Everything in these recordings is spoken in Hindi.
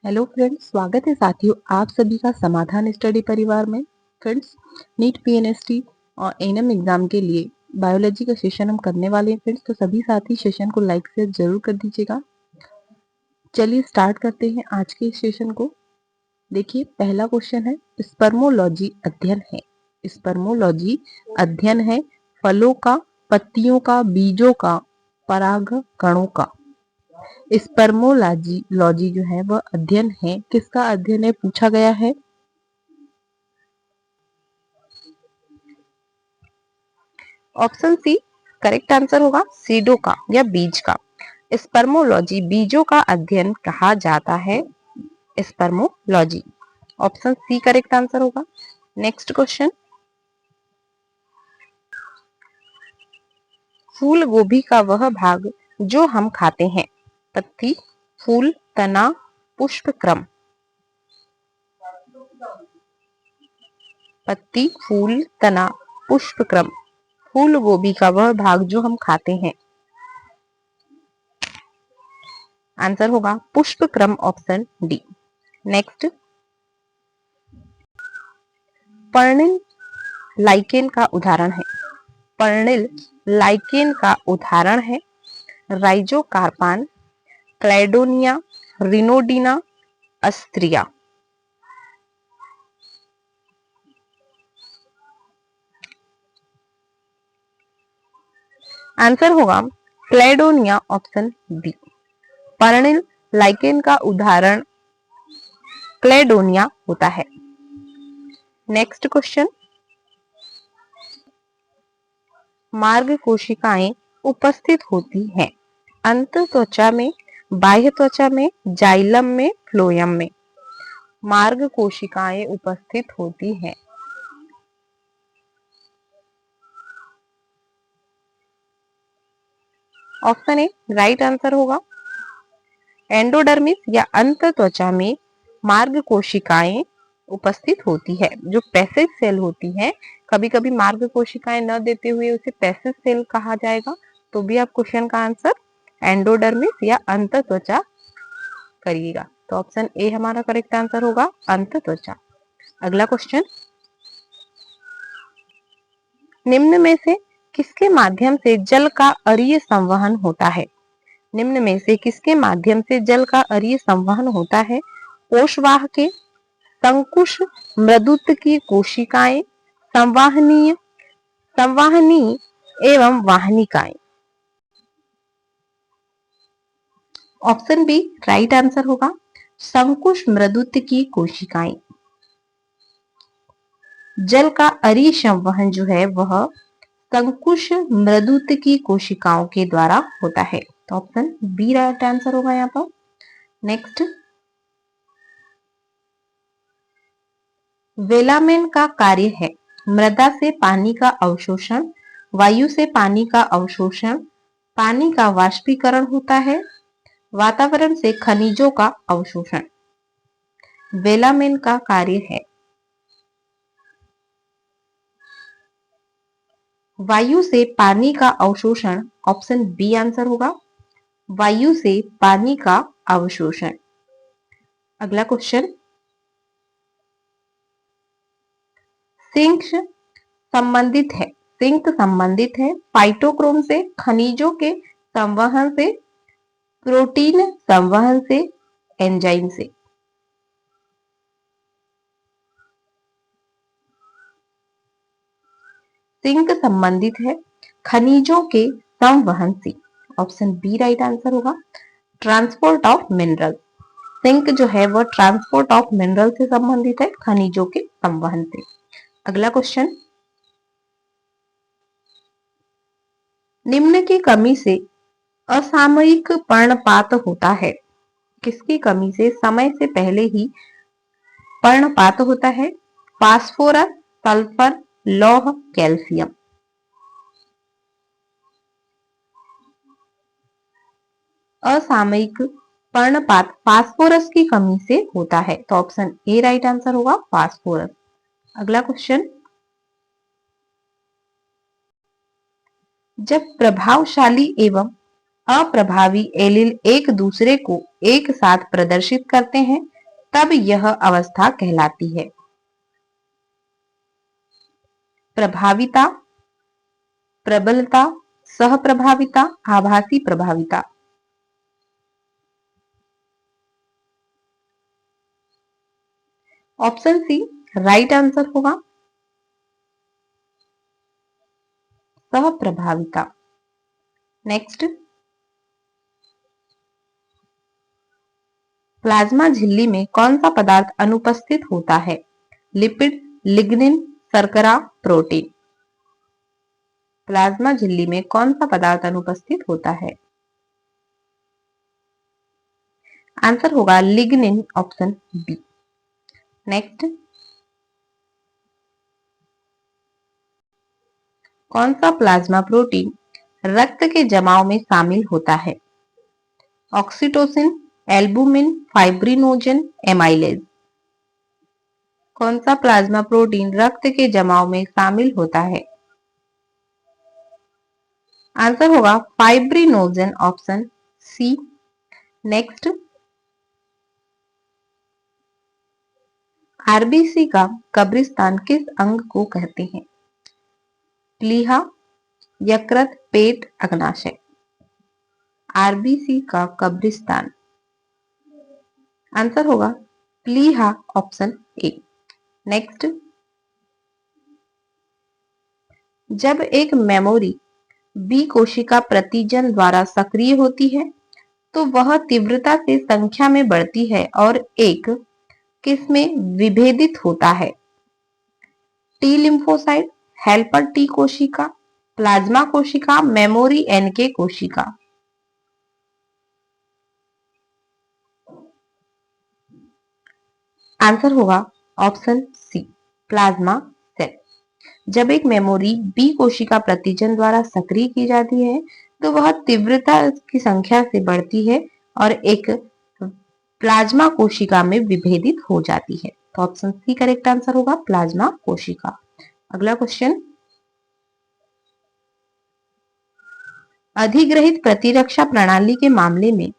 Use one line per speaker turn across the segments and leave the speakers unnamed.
हेलो फ्रेंड्स, स्वागत है साथियों आप सभी का समाधान स्टडी परिवार में। फ्रेंड्स, नीट पीएनएसटी और एएनएम एग्जाम के लिए बायोलॉजी का सेशन हम करने वाले हैं फ्रेंड्स, तो सभी साथी सेशन को लाइक शेयर जरूर कर दीजिएगा। चलिए स्टार्ट करते हैं आज के सेशन को। देखिए, पहला क्वेश्चन है, स्पर्मोलॉजी अध्ययन है। स्पर्मोलॉजी अध्ययन है फलों का, पत्तियों का, बीजों का, परागकणों का। स्पर्मोलॉजी लॉजी जो है वह अध्ययन है, किसका अध्ययन है पूछा गया है। ऑप्शन सी करेक्ट आंसर होगा, सीडो का या बीज का। स्पर्मोलॉजी बीजों का अध्ययन कहा जाता है, spermology. Option C correct answer होगा। नेक्स्ट क्वेश्चन, फूल गोभी का वह भाग जो हम खाते हैं। पत्ती, फूल, तना, पुष्प क्रम। पत्ती, फूल, तना, पुष्प क्रम। फूल गोभी का वह भाग जो हम खाते हैं, आंसर होगा पुष्प क्रम, ऑप्शन डी। नेक्स्ट, पर्णिल लाइकेन का उदाहरण है। पर्णिल लाइकेन का उदाहरण है राइजोकार्पान, क्लैडोनिया, रिनोडिना, अस्त्रिया। आंसर होगा क्लैडोनिया, ऑप्शन बी। पर्णिल लाइकेन का उदाहरण क्लैडोनिया होता है। नेक्स्ट क्वेश्चन, मार्ग कोशिकाएं उपस्थित होती हैं अंत त्वचा में, बाह्य त्वचा में, जाइलम में, फ्लोएम में। मार्ग कोशिकाएं उपस्थित होती हैं, ऑप्शन ए राइट आंसर होगा। एंडोडर्मिस या अंत त्वचा में मार्ग कोशिकाएं उपस्थित होती है, जो पैसिव सेल होती है। कभी कभी मार्ग कोशिकाएं न देते हुए उसे पैसिव सेल कहा जाएगा, तो भी आप क्वेश्चन का आंसर एंडोडर्मिस या अंत त्वचा करिएगा। तो ऑप्शन ए हमारा करेक्ट आंसर होगा, अंत त्वचा। अगला क्वेश्चन, निम्न में से किसके माध्यम से जल का अरीय संवहन होता है। निम्न में से किसके माध्यम से जल का अरीय संवहन होता है। कोशवाह के, संकुश मृदुत्व की कोशिकाएं, संवाहनीय, संवाहनी एवं वाहनिकाएं। ऑप्शन बी राइट आंसर होगा, संकुश मृदुत्व की कोशिकाएं। जल का अरीय संवहन जो है वह संकुश मृदुत्व की कोशिकाओं के द्वारा होता है, तो ऑप्शन बी राइट आंसर होगा यहाँ पर। नेक्स्ट, वेलामेन का कार्य है मृदा से पानी का अवशोषण, वायु से पानी का अवशोषण, पानी का वाष्पीकरण होता है, वातावरण से खनिजों का अवशोषण। वेलामेन का कार्य है वायु से पानी का अवशोषण, ऑप्शन बी आंसर होगा, वायु से पानी का अवशोषण। अगला क्वेश्चन, सिंक संबंधित है फाइटोक्रोम से, खनिजों के संवहन से, प्रोटीन संवहन से, एंजाइम से। सिंक संबंधित है खनिजों के संवहन से, ऑप्शन बी राइट आंसर होगा। ट्रांसपोर्ट ऑफ मिनरल, सिंक जो है वह ट्रांसपोर्ट ऑफ मिनरल से संबंधित है, खनिजों के संवहन से। अगला क्वेश्चन, निम्न की कमी से असामयिक पर्णपात होता है। किसकी कमी से समय से पहले ही पर्णपात होता है। फास्फोरस, सल्फर, लौह, कैल्शियम। असामयिक पर्णपात फास्फोरस की कमी से होता है, तो ऑप्शन ए राइट आंसर होगा, फास्फोरस। अगला क्वेश्चन, जब प्रभावशाली एवं अप्रभावी एलील एक दूसरे को एक साथ प्रदर्शित करते हैं तब यह अवस्था कहलाती है। प्रभाविता, प्रबलता, सहप्रभाविता, आभासी प्रभाविता। ऑप्शन सी राइट आंसर होगा, सहप्रभाविता। नेक्स्ट, प्लाज्मा झिल्ली में कौन सा पदार्थ अनुपस्थित होता है? लिपिड, लिग्निन, शर्करा, प्रोटीन। प्लाज्मा झिल्ली में कौन सा पदार्थ अनुपस्थित होता है? आंसर होगा लिग्निन, ऑप्शन बी। नेक्स्ट, कौन सा प्लाज्मा प्रोटीन रक्त के जमाव में शामिल होता है? Oxytocin, albumin, fibrinogen, amylase. कौन सा प्लाज्मा प्रोटीन रक्त के जमाव में शामिल होता है? आंसर होगा fibrinogen, option C. Next, RBC का कब्रिस्तान किस अंग को कहते हैं? प्लीहा, यकृत, पेट, अग्नाशय। आरबीसी का कब्रिस्तान, आंसर होगा प्लीहा, ऑप्शन ए। नेक्स्ट, जब एक मेमोरी बी कोशिका प्रतिजन द्वारा सक्रिय होती है तो वह तीव्रता से संख्या में बढ़ती है और एक किसमें विभेदित होता है? टी लिम्फोसाइट, हेल्पर टी कोशिका, प्लाज्मा कोशिका, मेमोरी एनके कोशिका। आंसर होगा ऑप्शन सी, प्लाज्मा सेल। जब एक मेमोरी बी कोशिका प्रतिजन द्वारा सक्रिय की जाती है तो वह तीव्रता की संख्या से बढ़ती है और एक प्लाज्मा कोशिका में विभेदित हो जाती है। तो ऑप्शन सी करेक्ट आंसर होगा, प्लाज्मा कोशिका। अगला क्वेश्चन, अधिग्रहित प्रतिरक्षा प्रणाली के मामले में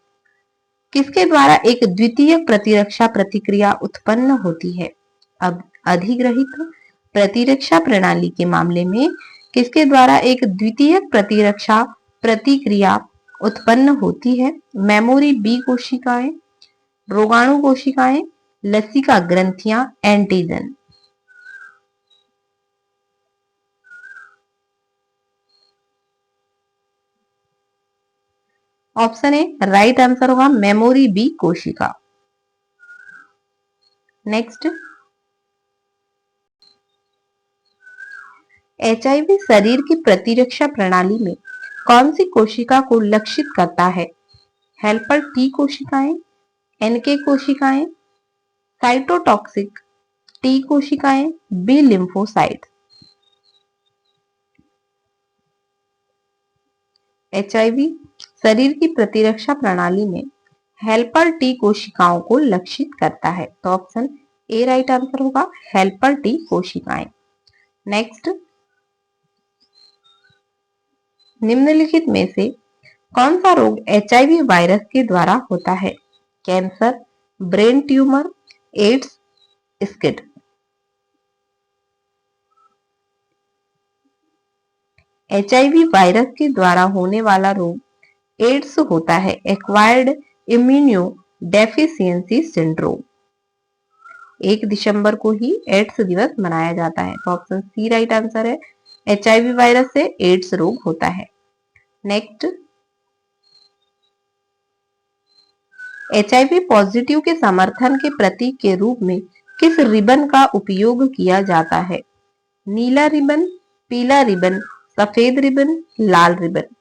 किसके द्वारा एक द्वितीय प्रतिरक्षा प्रतिक्रिया उत्पन्न होती है? अब अधिग्रहित प्रतिरक्षा प्रणाली के मामले में किसके द्वारा एक द्वितीय प्रतिरक्षा प्रतिक्रिया उत्पन्न होती है? मेमोरी बी कोशिकाएं, रोगाणु कोशिकाएं, लसिका ग्रंथियां, antigen. Option A right answer होगा, मेमोरी बी कोशिका। नेक्स्ट, एचआईवी शरीर की प्रतिरक्षा प्रणाली में कौन सी कोशिका को लक्षित करता है? हेल्पर टी कोशिकाएं, एनके कोशिकाएं, साइटोटॉक्सिक टी कोशिकाएं, बी लिम्फोसाइट। एचआईवी शरीर की प्रतिरक्षा प्रणाली में हेल्पर टी कोशिकाओं को लक्षित करता है। तो ऑप्शन ए राइट आंसर होगा, हेल्पर टी कोशिकाएं। नेक्स्ट, निम्नलिखित में से कौन सा रोग एचआईवी वायरस के द्वारा होता है? कैंसर, ब्रेन ट्यूमर, एड्स, स्किड। एचआईवी वायरस के द्वारा होने वाला रोग एड्स होता है, एक्वायर्ड इम्यूनो डेफिशिएंसी सिंड्रोम। 1 दिसंबर को ही एड्स दिवस मनाया जाता है। तो ऑप्शन सी राइट आंसर है, एचआईवी वायरस से एड्स रोग होता है। नेक्स्ट, एचआईवी पॉजिटिव के समर्थन के प्रतीक के रूप में किस रिबन का उपयोग किया जाता है? नीला रिबन, पीला रिबन, सफेद रिबन, लाल रिबन।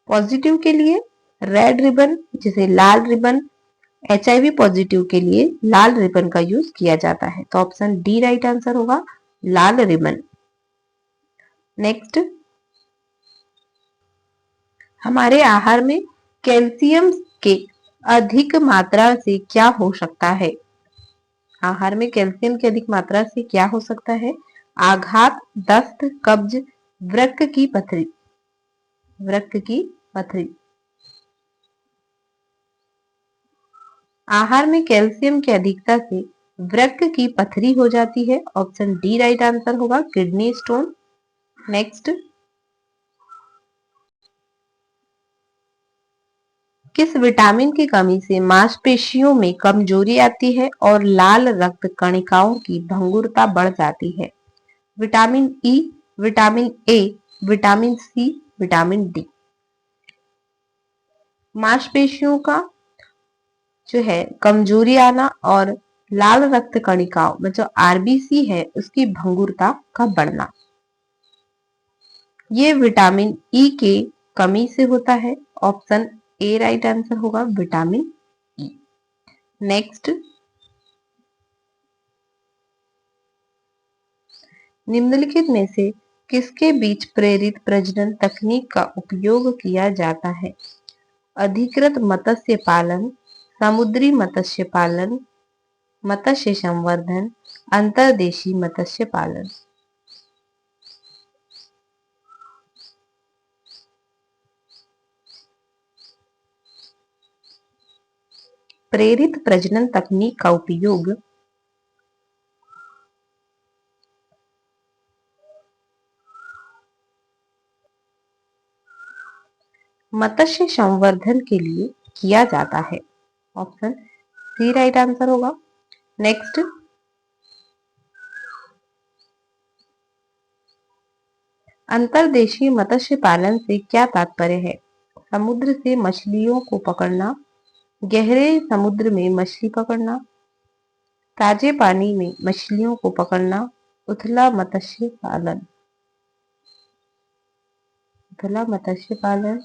पॉजिटिव के लिए रेड रिबन, जिसे लाल रिबन, एचआईवी पॉजिटिव के लिए लाल रिबन का यूज किया जाता है। तो ऑप्शन डी राइट आंसर होगा, लाल रिबन। नेक्स्ट, हमारे आहार में कैल्शियम के अधिक मात्रा से क्या हो सकता है? आहार में कैल्शियम की अधिक मात्रा से क्या हो सकता है? आघात, दस्त, कब्ज, वृक्क की पथरी, वृक्क की पथरी। आहार में कैल्शियम की अधिकता से वृक्क की पथरी हो जाती है। ऑप्शन डी राइट आंसर होगा, किडनी स्टोन। नेक्स्ट, किस विटामिन की कमी से मांसपेशियों में कमजोरी आती है और लाल रक्त कणिकाओं की भंगुरता बढ़ जाती है? Vitamin E, vitamin A, vitamin C, vitamin D. मांसपेशियों का जो है कमजोरी आना और लाल रक्त कणिकाओं में जो आरबीसी है उसकी भंगुरता का बढ़ना, ये विटामिन ई के कमी से होता है। ऑप्शन ए राइट आंसर होगा, विटामिन ई। नेक्स्ट, निम्नलिखित में से किसके बीच प्रेरित प्रजनन तकनीक का उपयोग किया जाता है? अधिकृत मत्स्य पालन, समुद्री मत्स्य पालन, मत्स्य संवर्धन, अंतर्देशीय मत्स्य पालन। प्रेरित प्रजनन तकनीक का उपयोग मत्स्य संवर्धन के लिए किया जाता है। ऑप्शन सी राइट आंसर होगा। नेक्स्ट, अंतर्देशीय मत्स्य पालन से क्या तात्पर्य है? समुद्र से मछलियों को पकड़ना, गहरे समुद्र में मछली पकड़ना, ताजे पानी में मछलियों को पकड़ना, उथला मत्स्य पालन। उथला मत्स्य पालन।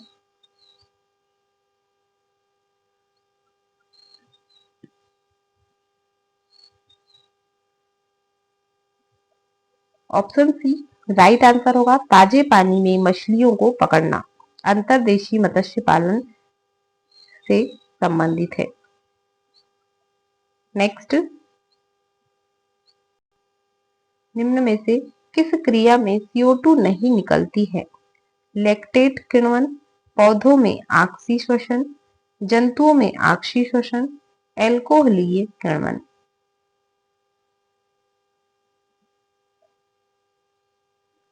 ऑप्शन सी राइट आंसर होगा, ताजे पानी में मछलियों को पकड़ना अंतर्देशीय मत्स्य पालन से संबंधित है। नेक्स्ट, निम्न में से किस क्रिया में CO2 नहीं निकलती है? लैक्टेट किण्वन, पौधों में आक्सी श्वसन, जंतुओं में आक्सी श्वसन, एल्कोहलीय किण्वन।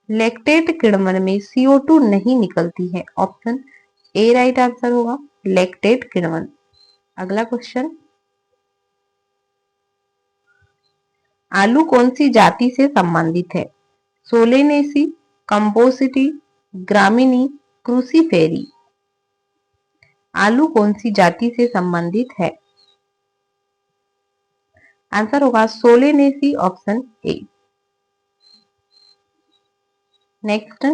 लैक्टेट किण्वन में CO2 नहीं निकलती है। ऑप्शन ए राइट आंसर होगा, लैक्टेट किण्वन। अगला क्वेश्चन, आलू कौन सी जाति से संबंधित है? सोलेनेसी, कंपोसिटी, ग्रामिनी, क्रूसीफेरी। आलू कौन सी जाति से संबंधित है? आंसर होगा सोलेनेसी, ऑप्शन ए। नेक्स्ट,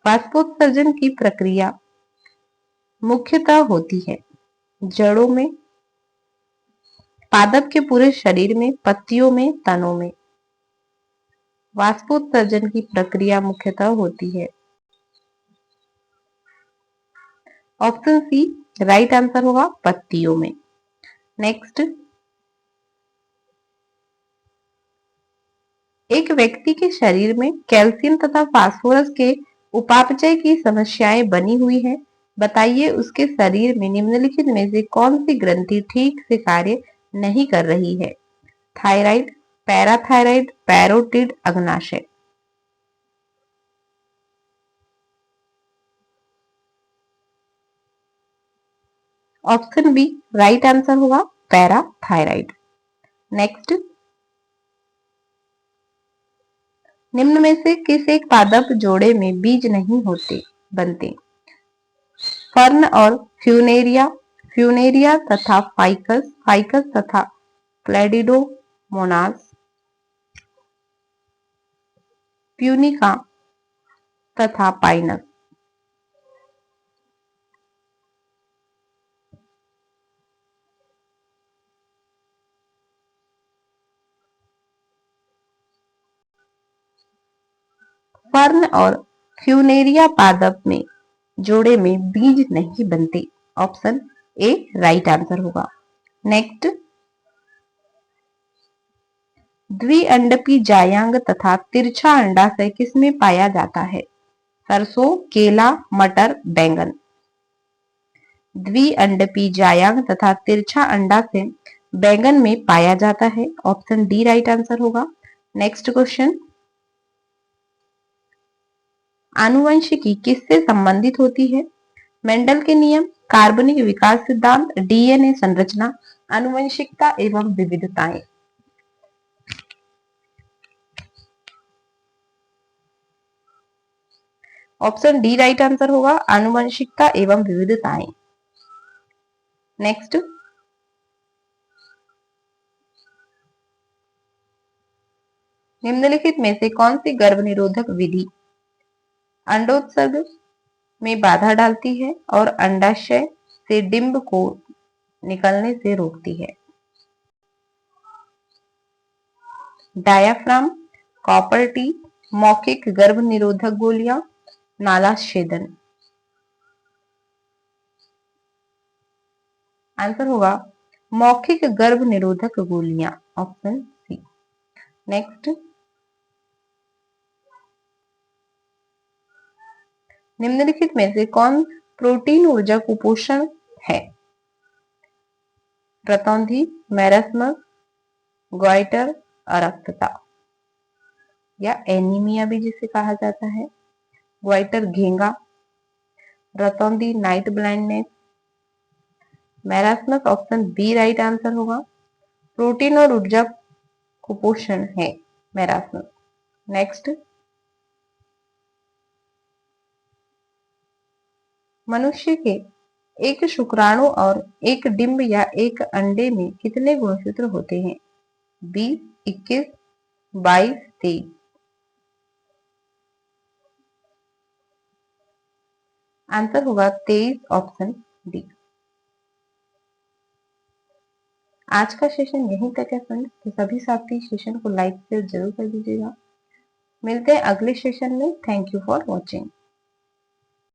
बाष्पोत्सर्जन की प्रक्रिया मुख्यतः होती है जड़ों में, पादप के पूरे शरीर में, पत्तियों में, तनों में। बाष्पोत्सर्जन की प्रक्रिया मुख्यतः होती है। ऑप्शन सी राइट आंसर होगा, पत्तियों में। नेक्स्ट, एक व्यक्ति के शरीर में कैल्शियम तथा फास्फोरस के उपापचय की समस्याएं बनी हुई है। बताइए उसके शरीर में निम्नलिखित में से कौन सी ग्रंथि ठीक से कार्य नहीं कर रही है? थायराइड, पैराथायराइड, पैरोटिड, अग्नाशय। ऑप्शन बी राइट आंसर होगा, पैराथायराइड। नेक्स्ट, निम्न में से किस एक पादप जोड़े में बीज नहीं होते बनते? फर्न और फ्यूनेरिया, फ्यूनेरिया तथा फाइकस, फाइकस तथा क्लैडिडोमोनास, प्यूनिका तथा पाइनस। फर्न और फ्यूनेरिया पादप में जोड़े में बीज नहीं बनते। ऑप्शन ए राइट आंसर होगा। नेक्स्ट, द्विअंडपी जायांग तथा तिरछा अंडाशय किसमें पाया जाता है? सरसों, केला, मटर, बैंगन। द्विअंडपी जायांग तथा तिरछा अंडाशय बैंगन में पाया जाता है। ऑप्शन डी राइट आंसर होगा। नेक्स्ट क्वेश्चन, आनुवंशिकी किससे संबंधित होती है? मेंडल के नियम, कार्बनिक विकास सिद्धांत, डीएनए संरचना, आनुवंशिकता एवं विविधताएं। ऑप्शन डी राइट आंसर होगा, आनुवंशिकता एवं विविधताएं। नेक्स्ट, निम्नलिखित में से कौन सी गर्भनिरोधक विधि अंडोत्सर्ग में बाधा डालती है और अंडाशय से डिंब को निकलने से रोकती है? डायाफ्राम, कॉपर टी, मौखिक गर्भनिरोधक गोलियां, नाला छेदन। आंसर होगा मौखिक गर्भनिरोधक गोलियां, ऑप्शन सी। नेक्स्ट, निम्नलिखित में से कौन प्रोटीन ऊर्जा कुपोषण है? रतौंधी, मैरस्मस, ग्वाइटर, अरक्तता या एनीमिया भी जिसे कहा जाता है। ग्वाइटर घेंगा, रतौंधी night blindness, marasmus option B right answer होगा। प्रोटीन और ऊर्जा कुपोषण है मैरास्मस। नेक्स्ट, मनुष्य के एक शुक्राणु और एक डिंब या एक अंडे में कितने गुणसूत्र होते हैं? 20, 21, 22, 23। आंसर होगा 23, ऑप्शन डी। आज का सेशन यहीं तक है फ्रेंड्स, तो सभी साथी सेशन को लाइक शेयर जरूर कर दीजिएगा। मिलते हैं अगले सेशन में। Thank you for watching.